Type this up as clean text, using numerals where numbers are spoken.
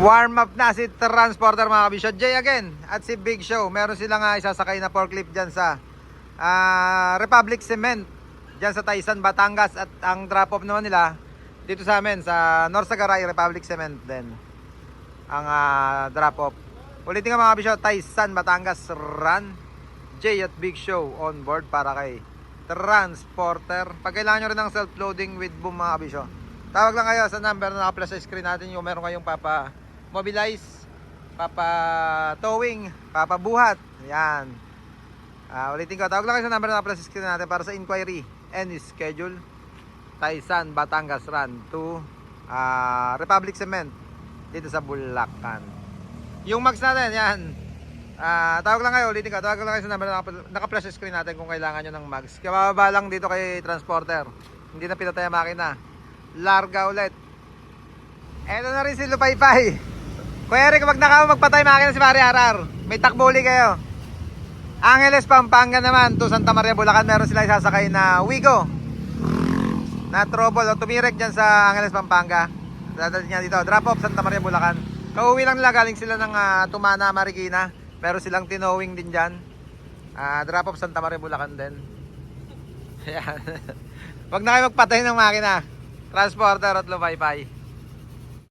Warm up na si Transporter mga kabisyo. Jay again at si Big Show. Meron silang isasakay na forklift dyan sa Republic Cement dyan sa Taysan, Batangas. At ang drop off naman nila dito sa amin sa Norsagaray, Republic Cement din ang drop off. Ulitin nga mga kabisyo, Taysan, Batangas. Run Jay at Big Show on board para kay Transporter. Pag kailangan nyo rin ng self-loading with boom mga kabisyo, tawag lang kayo sa number na naka-plus sa screen natin. Yung meron kayong mobilize, towing, buhat. Yan. Ulitin ko, tawag lang kayo sa number na naka-plus sa screen natin para sa inquiry and schedule. Taysan, Batangas run to Republic Cement dito sa Bulacan. Yung mags natin, yan. Tawag lang kayo, ulitin ko, tawag lang kayo sa number na naka-plus sa screen natin kung kailangan nyo ng mags. Kababa lang dito kay Transporter. Hindi na pinatay ang makina. Larga ulit. Eto na rin si Lupaypay. Kuya Eric, wag na kayo magpatay makina si Mari Arar. May takbuli kayo. Angeles, Pampanga naman to Santa Maria, Bulacan. Meron sila isasakay na Wigo na trouble o tumirek dyan sa Angeles, Pampanga. Dadalhin niya dito, drop off Santa Maria, Bulacan. Kauwi lang nila, galing sila ng Tumana, Marikina. Meron silang tinowing din dyan. Drop off Santa Maria, Bulacan din. Wag na kayo magpatay ng makina. Transporter at Lupaypay.